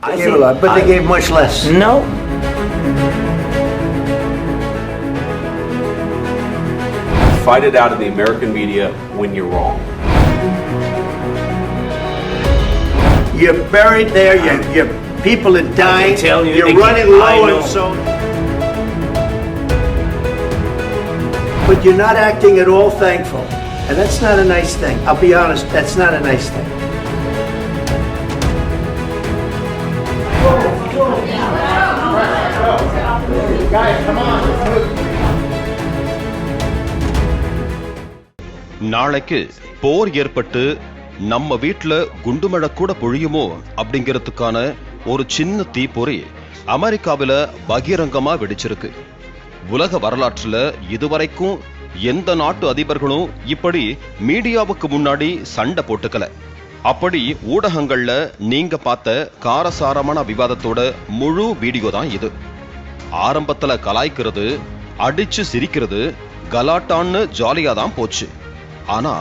They gave a lot, but they gave much less. No. Fight it out in the American media when you're wrong. You're buried there, your people are dying, tell you you're again, running I low know. and so... But you're not acting at all thankful. And that's not a nice thing. I'll be honest, that's not a nice thing. Guys, come on. நாளைக்கு போர் ஏற்பட்டு நம்ம வீட்ல குண்டுமழை கூட பொழியுமோ அப்படிங்கிறதுக்கான ஒரு சின்ன தீப்பொறி அமெரிக்காவில பகிரங்கமா வெடிச்சிருக்கு. உலக வரலாற்றுல இதுவரைக்கும் எந்த நாட்டு அதிபர்களும் இப்படி மீடியாவுக்கு முன்னாடி சண்டை போட்டுக்கல. அப்படி ஊடகங்கள்ல நீங்க பார்த்த காரசாரமான விவாதத்தோட முழு வீடியோ தான் இது. ஆரம்பத்துல கலாய்க்கிறது, அடிச்சு சிரிக்கிறது, கலாட்டான்னு ஜாலியா தான் போச்சு. ஆனா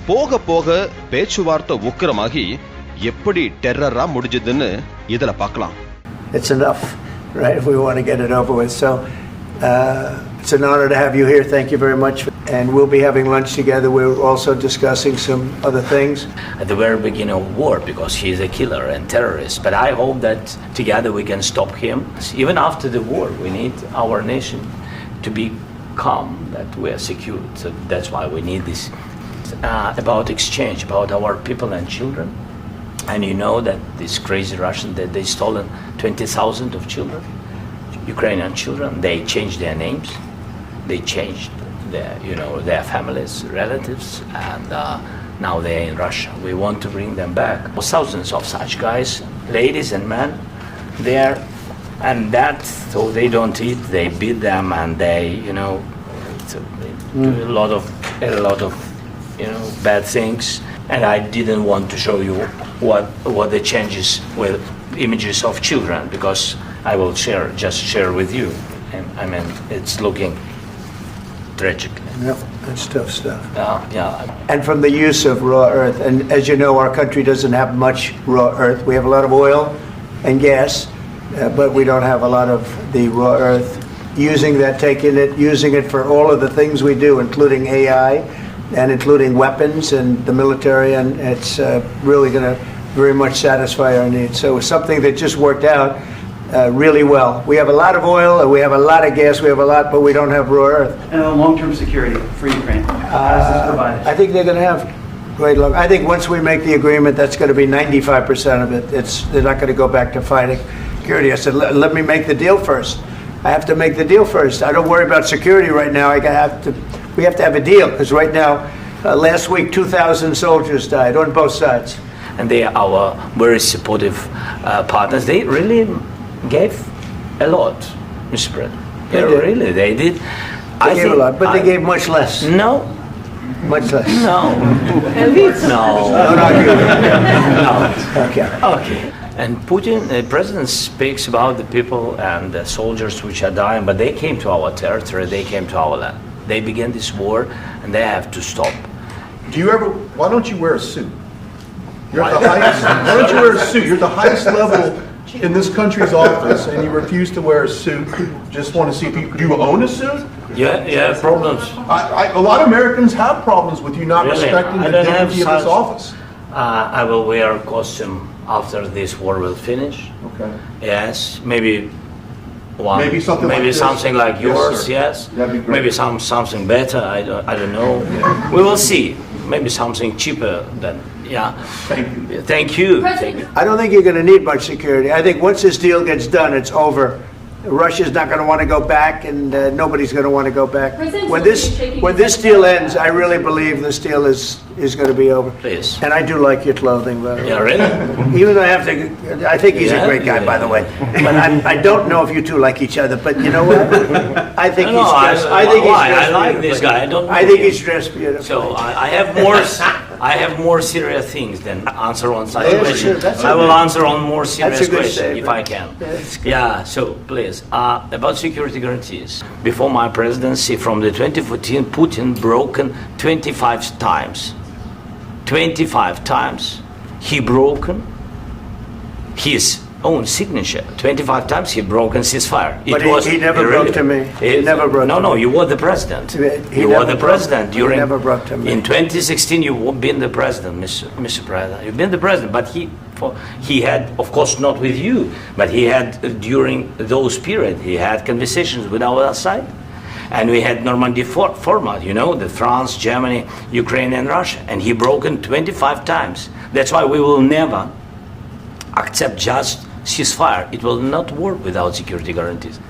போக போக பேச்சுவார்த்தை உக்கிரமாகி எப்படி டெரரா முடிஞ்சதுன்னு இதுல பார்க்கலாம். It's enough, right? If we want to get it over with. So it's an honor to have you here. Thank you very much. And we'll be having lunch together. We're also discussing some other things. At the very beginning of war, because he's a killer and terrorist. But I hope that together we can stop him. Even after the war, we need our nation to be calm, that we are secure. So that's why we need this. About exchange, about our people and children. And you know that this crazy Russian, that they stolen 20,000 of children, Ukrainian children. They changed their names. They changed their families, relatives, and now they're in Russia. We want to bring them back. Thousands of such guys, ladies and men, there, and that, so they don't eat, they beat them, and they do a lot of bad things. And I didn't want to show you what the changes with images of children, because I will share with you. And I mean, it's looking tragic. Yep, that's tough stuff. Yeah. And from the use of raw earth, and as you know, our country doesn't have much raw earth. We have a lot of oil and gas, but we don't have a lot of the raw earth. Using it for all of the things we do, including AI, and including weapons and the military, and it's really going to very much satisfy our needs. So it's something that just worked out really well. We have a lot of oil, and we have a lot of gas, we have a lot, but we don't have raw earth. And long-term security for Ukraine. How is this provided? I think they're going to have great luck. I think once we make the agreement, that's going to be 95% of it. They're not going to go back to fighting security. I said, let me make the deal first. I have to make the deal first. I don't worry about security right now. We have to have a deal, because right now, last week, 2,000 soldiers died on both sides. And they are our very supportive partners. They really gave a lot, Mr. President. They did. They gave a lot, but they gave much less. No. Much less. No. No. No. Okay. And Putin, the president, speaks about the people and the soldiers which are dying, but they came to our territory, they came to our land. They began this war, and they have to stop. Why don't you wear a suit? You're at the highest, why don't you wear a suit? You're at the highest level in this country's office, and you refuse to wear a suit. Just want to see people. Do you own a suit? Yeah, problems. A lot of Americans have problems with you not respecting the dignity of this office. I will wear a costume after this war will finish. Okay. Yes, maybe one. Maybe something like this. Something like yours. Yes. That'd be great. Maybe something better. I don't know. We will see. Maybe something cheaper than. Yeah. Thank you. I don't think you're going to need much security. I think once this deal gets done, it's over. Russia's not going to want to go back, and nobody's going to want to go back. When this deal ends, I really believe this deal is going to be over. Please. And I do like your clothing, by the way. Yeah, really? Even though I think he's a great guy, by the way. But I don't know if you two like each other. But you know what? I think he's dressed. I like this guy. I don't know I think him. he's dressed beautiful. So I have more serious things than answer on such questions. Sure, I will answer on more serious questions statement. if I can. So please, about security guarantees. Before my presidency, from the 2014, Putin broken 25 times. 25 times he broken his own signature. 25 times he broke a ceasefire. But he never broke to me. He never broke no, to no, me. you were the president. He You were never the broke- president he during. never broke to me. In 2016, you've been the president, Mr. President. You've been the president, but he had, of course, not with you, but he had during those period. He had conversations with our side, and we had Normandy format. You know, the France, Germany, Ukraine, and Russia, and he broken 25 times. That's why we will never accept just ceasefire. It will not work without security guarantees.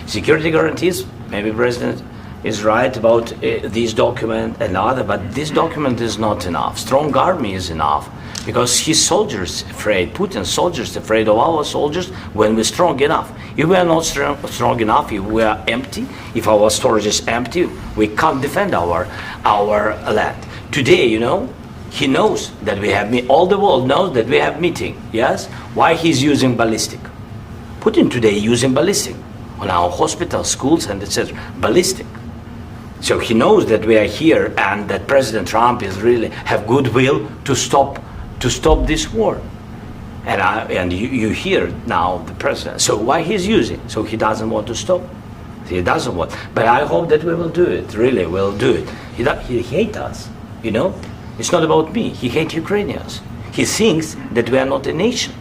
Security guarantees, maybe President is right about this document and other, but this document is not enough. Strong army is enough because his soldiers afraid, Putin's soldiers afraid of our soldiers when we're strong enough. If we are not strong enough, if we are empty, if our storage is empty, we can't defend our land. Today, you know, he knows that we have, all the world knows that we have meeting, yes? Why he's using ballistic? Putin today using ballistic on our hospitals, schools, and etc. Ballistic. So he knows that we are here and that President Trump is really have goodwill to stop this war. And you hear now the president. So why he's using? So he doesn't want to stop. He doesn't want. But I hope that we will do it. Really, we'll do it. He hates us, you know. It's not about me. He hates Ukrainians. He thinks that we are not a nation.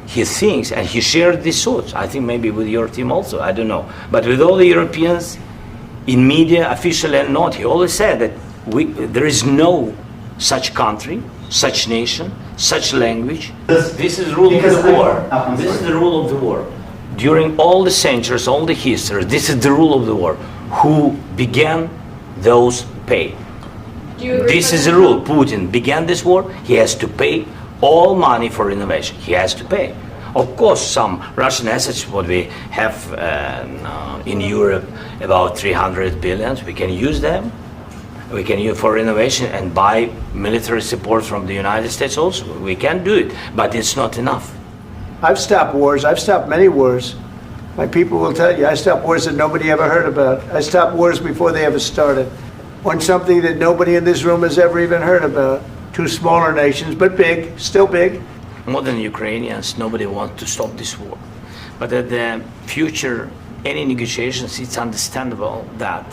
He thinks, and he shared these thoughts, I think maybe with your team also, I don't know. But with all the Europeans, in media, officially and not, he always said that there is no such country, such nation, such language. This is rule of the war. This is the rule of the war. During all the centuries, all the history, this is the rule of the war. Who began, those pay. This is the rule. Putin began this war. He has to pay all money for innovation. He has to pay. Of course, some Russian assets, what we have in Europe, about 300 billion, we can use them. We can use for innovation and buy military support from the United States also. We can do it, but it's not enough. I've stopped wars. I've stopped many wars. My people will tell you, I stopped wars that nobody ever heard about. I stopped wars before they ever started. On something that nobody in this room has ever even heard about. Two smaller nations, but big, still big. More than Ukrainians, nobody wants to stop this war. But at the future, any negotiations, it's understandable that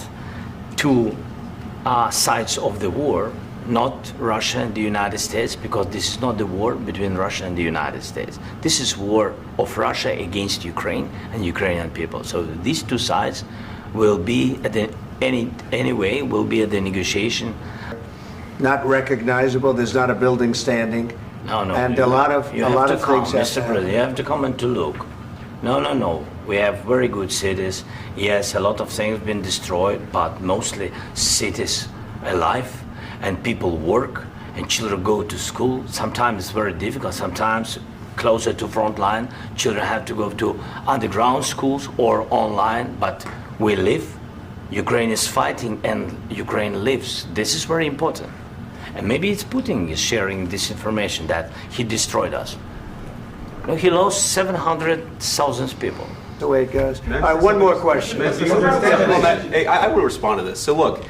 two sides of the war, not Russia and the United States, because this is not the war between Russia and the United States. This is war of Russia against Ukraine and Ukrainian people. So these two sides will be at the will be at the negotiation. Not recognizable. There's not a building standing. No. And a lot of things. Mr. President, you have to come and to look. No. We have very good cities. Yes, a lot of things been destroyed, but mostly cities alive, and people work, and children go to school. Sometimes it's very difficult. Sometimes closer to front line, children have to go to underground schools or online. But we live. Ukraine is fighting, and Ukraine lives. This is very important. And maybe it's Putin is sharing this information that he destroyed us. No, he lost 700,000 people. The way it goes. All right, one more question. Hey, I will respond to this. So look,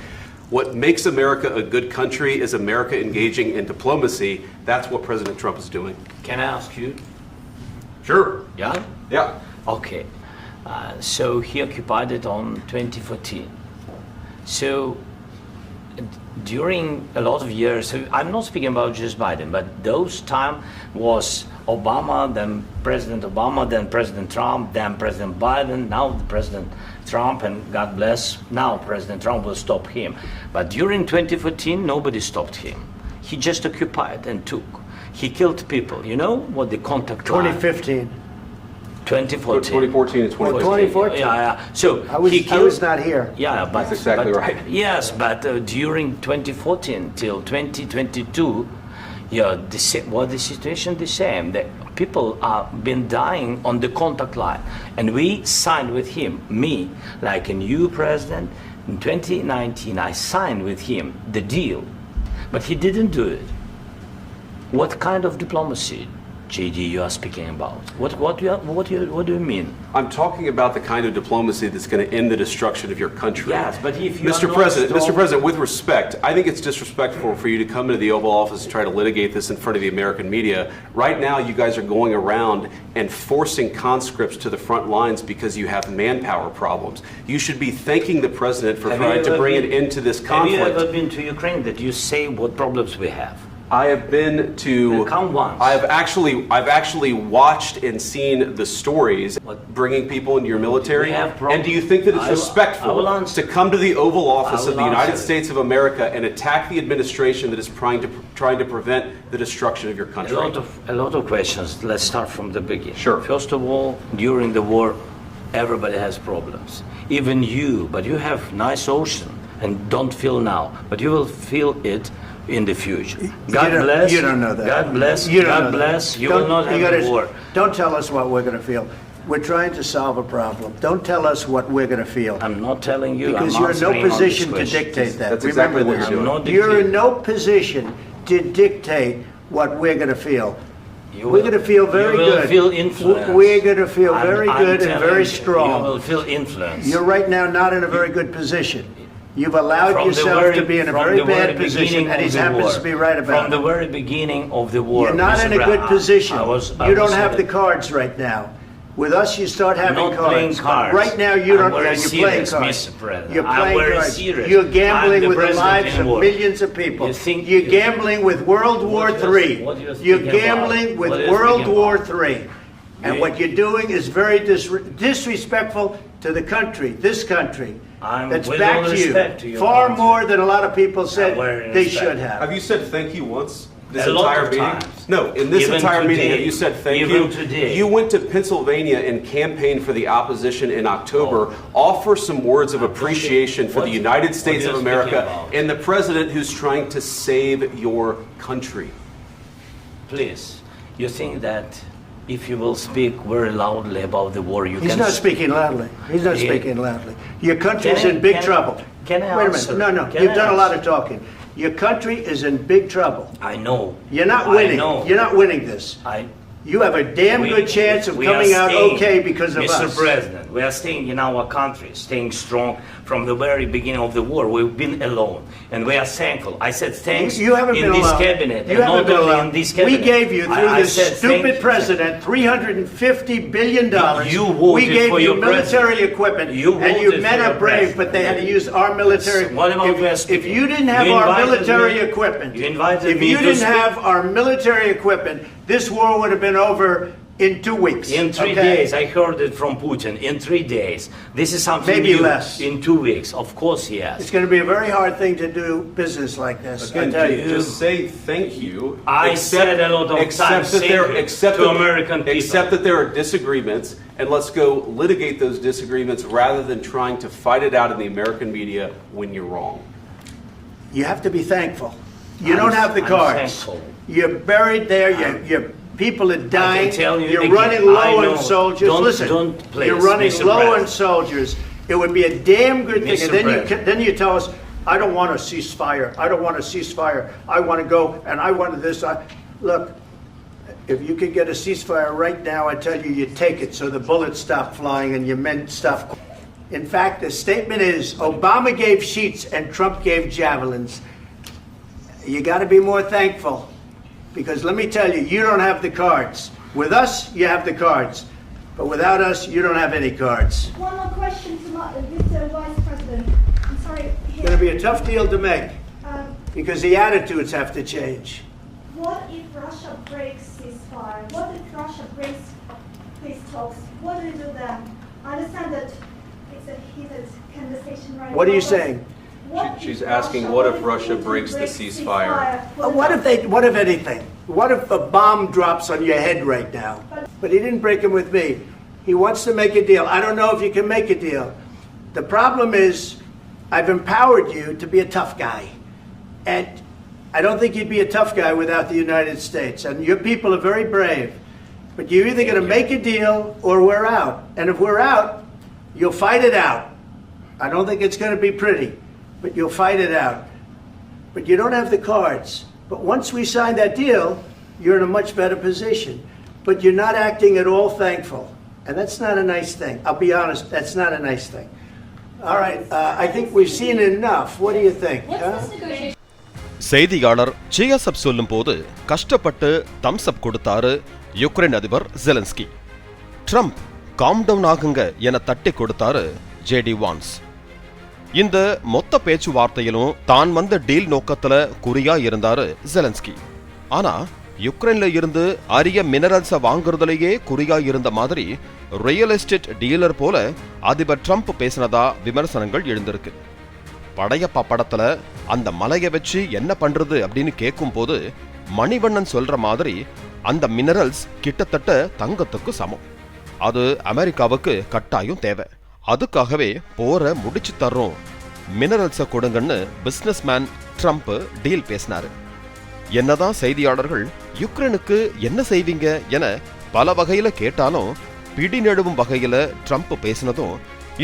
what makes America a good country is America engaging in diplomacy. That's what President Trump is doing. Can I ask you? Sure. Yeah? Yeah. Okay. So he occupied it on 2014. So during a lot of years, so I'm not speaking about just Biden, but those time was Obama, then President Obama, then President Trump, then President Biden, now the President Trump, and God bless, now President Trump will stop him. But during 2014, nobody stopped him. He just occupied and took. He killed people. You know what the contact line? 2015. 2014. 2014 and 2015. 2014. Yeah. So I was not here. Yeah, but That's exactly right. Yes, but during 2014 till 2022, the situation the same. The people have been dying on the contact line, and we signed with him. Me, like a new president, in 2019, I signed with him the deal, but he didn't do it. What kind of diplomacy? JD, you are speaking about? What do you mean? I'm talking about the kind of diplomacy that's going to end the destruction of your country. Yes, but if you Mr. are President, not Mr. President, with respect, I think it's disrespectful for you to come into the Oval Office and try to litigate this in front of the American media. Right now, you guys are going around and forcing conscripts to the front lines because you have manpower problems. You should be thanking the president for trying to bring an end to this conflict. Have you ever been to Ukraine that you say what problems we have? I have been to. Come once. I've actually watched and seen the stories bringing people into your military. We have And do you think that it's I will respectful answer. to come to the Oval Office I of the will United answer. States of America and attack the administration that is trying to prevent the destruction of your country? A lot of questions. Let's start from the beginning. Sure. First of all, during the war, everybody has problems. Even you, but you have nice ocean and don't feel now, but you will feel it in the future. God bless. You don't know that. God bless. You don't know God that. bless. You Don't- will not have gotta- a war. Don't tell us what we're going to feel. We're trying to solve a problem. Don't tell us what we're going to feel. I'm not telling you. Because I'm you're in no answering on position this to question. dictate that. That's exactly Remember what this. you're doing. I'm not You're in dictating. no position to dictate what we're going to feel. You We're will- going to feel very you will good. feel influenced. We're going to feel I'm- very I'm good and telling very you, strong. You will feel influence. You're right now not in a very good position. You've allowed From the yourself very- to be in a from very the very bad position, beginning and he of the happens war. to be right about From the it. very beginning of the war. You're not Mr. in a good Brown, position. I You don't was have the saying- cards right now. With us, you start having Not playing cards. cards. Right now, you I'm don't. very You're playing serious, cards. Mr. President. You're I'm playing very cards. serious. You're I'm gambling the with the president lives in of war. millions of people. You think- You're gambling with World War What you're- III. what you're You're speaking gambling about? with What you're World speaking War about? III. And You- what you're doing is very disrespectful to the country, this country. I'm That's with back all to you. respect to your Far country. more than a lot of people said very they respect. should have. Have you said thank you once? This A lot entire of meeting? times. No, in this Even entire meeting, today. have you said thank Even you? today. You went to Pennsylvania and campaigned for the opposition in October. Offer some words of appreciation for the What- United States what of are you speaking America about? and the president who's trying to save your country. Please, you think that if you will speak very loudly about the war, you He's can... not speaking loudly. He's not Yeah. speaking loudly. Your country's Can I- in big can I- trouble. can I Wait a answer? minute. No, Can you've I done a lot answer? of talking. Your country is in big trouble. I know. You're not I winning. know. You're not winning this. You have a damn We- good chance of we are coming out staying, okay because of Mr. us. President, we are staying in our country, staying strong from the very beginning of the war. We've been alone, and we are thankful. I said thanks You haven't in been this alone. cabinet, You and haven't not been only alone. in this cabinet. We gave you, through I this said thank stupid you. president, $350 billion. You voted we gave for you your military president. equipment, You and you voted men for are your brave, president. but they had to use our military. What about we are if speaking? you didn't have You our invited military me- equipment, you invited if me you to didn't speak. have our military equipment, this war would have been over in 2 weeks. In 3 okay? days, I heard it from Putin. In 3 days, this is something Maybe new. less. In 2 weeks, of course, yes. It's going to be a very hard thing to do business like this. I Again, tell you. just say thank you. I said a lot of times that there, thank you accept to that- American people. Accept that there are disagreements, and let's go litigate those disagreements rather than trying to fight it out in the American media when you're wrong. You have to be thankful. You I'm- don't have the I'm cards. thankful. You're buried there. Your people are dying. tell you You're again, running I low know. on soldiers. Don't- Listen, don't please, you're running Mr. low on President. soldiers. It would be a damn good thing. Mr. And then President. then you tell us, I don't want a ceasefire. I don't want a ceasefire. I want to go and I want this. Look, if you could get a ceasefire right now, I tell you, you take it so the bullets stop flying and your men stop. In fact, the statement is Obama gave sheets and Trump gave javelins. You got to be more thankful, because let me tell you, you don't have the cards. With us, you have the cards, but without us, you don't have any cards. One more question to Mr. Vice President. I'm sorry. It's going to be a tough deal to make, because the attitudes have to change. What if Russia breaks ceasefire? What if Russia breaks peace talks? What do you do then? I understand that it's a heated conversation right now. What are you but saying? what She's if asking, Russia- what if if Russia Putin breaks the ceasefire? What if anything? What if a bomb drops on your head right now? But he didn't break them with me. He wants to make a deal. I don't know if you can make a deal. The problem is, I've empowered you to be a tough guy. And I don't think you'd be a tough guy without the United States. And your people are very brave. But you're either going to make a deal or we're out. And if we're out, you'll fight it out. I don't think it's going to be pretty, but you'll fight it out. But you don't have the cards. But once we sign that deal, you're in a much better position. but you're not acting at all thankful. And that's not a nice thing. I'll be honest, that's not a nice thing. All right, I think we've seen enough. What do you think? செய்தியாளர் cheers up சொல்லும் போது கஷ்டப்பட்டு Thums அப் கொடுத்தாரு Ukraine அதிபர் Zelensky. Trump calm down ஆகுங்க என தட்டி கொடுத்தாரு ஜேடி வான்ஸ். இந்த மொத்த பேச்சுவார்த்தையிலும் தான் வந்த டீல் நோக்கத்துல குறியா இருந்தாரு ஜெலன்ஸ்கி. ஆனா யுக்ரைன்ல இருந்து அரிய மினரல்ஸ வாங்குறதுலயே குறியா இருந்த மாதிரி ரியல் எஸ்டேட் டீலர் போல அதிபர் ட்ரம்ப் பேசினதா விமர்சனங்கள் எழுந்திருக்கு. படையப்பா படத்துல அந்த மலையை வச்சு என்ன பண்றது அப்படின்னு கேட்கும் போது மணிவண்ணன் சொல்ற மாதிரி அந்த மினரல்ஸ் கிட்டத்தட்ட தங்கத்துக்கு சமம். அது அமெரிக்காவுக்கு கட்டாயம் தேவை. அதுக்காகவே போரை முடிச்சு தர்றோம், மினரல்ஸை கொடுங்கன்னு பிசினஸ் மேன் ட்ரம்ப் டீல் பேசினாரு. என்னதான் செய்தியாளர்கள் யுக்ரைனுக்கு என்ன செய்வீங்க என பல வகையில கேட்டாலும் பிடி நெடுவும் வகையில ட்ரம்ப் பேசினதும்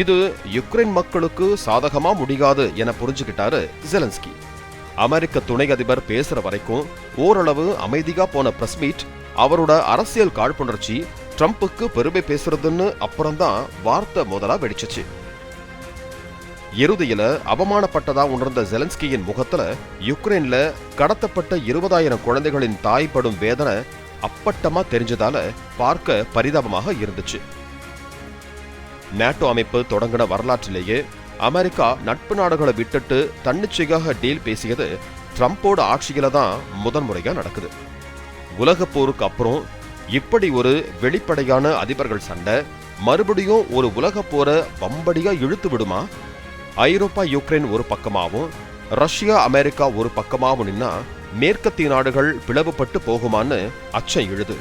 இது யுக்ரைன் மக்களுக்கு சாதகமா முடியாது என புரிஞ்சுக்கிட்டாரு ஜெலன்ஸ்கி. அமெரிக்க துணை அதிபர் பேசுற வரைக்கும் ஓரளவு அமைதியா போன பிரஸ் மீட் அவரோட அரசியல் காழ்ப்புணர்ச்சி ட்ரம்புக்கு பெருமை பேசுறதுன்னு அப்புறம்தான் வார்த்தை முதலா வெடிச்சிச்சு. இறுதியில அவமானப்பட்டதா உணர்ந்த ஜெலன்ஸ்கியின் முகத்துல யுக்ரைன்ல கடத்தப்பட்ட 20,000 குழந்தைகளின் தாய் படும் வேதனை அப்பட்டமா தெரிஞ்சதால பார்க்க பரிதாபமாக இருந்துச்சு. நேட்டோ அமைப்பு தொடங்கின வரலாற்றிலேயே அமெரிக்கா நட்பு நாடுகளை விட்டுட்டு தன்னிச்சையாக டீல் பேசியது ட்ரம்போட ஆட்சியில தான் முதன்முறையா நடக்குது. உலக போருக்கு அப்புறம் இப்படி ஒரு வெளிப்படையான அதிபர்கள் சண்டை மறுபடியும் ஒரு உலக போரை வம்படியா இழுத்து விடுமா? ஐரோப்பா யுக்ரைன் ஒரு பக்கமாவும் ரஷ்யா அமெரிக்கா ஒரு பக்கமாவும் நின்னா மேற்கத்திய நாடுகள் பிளவுபட்டு போகுமான்னு அச்சம் எழுது.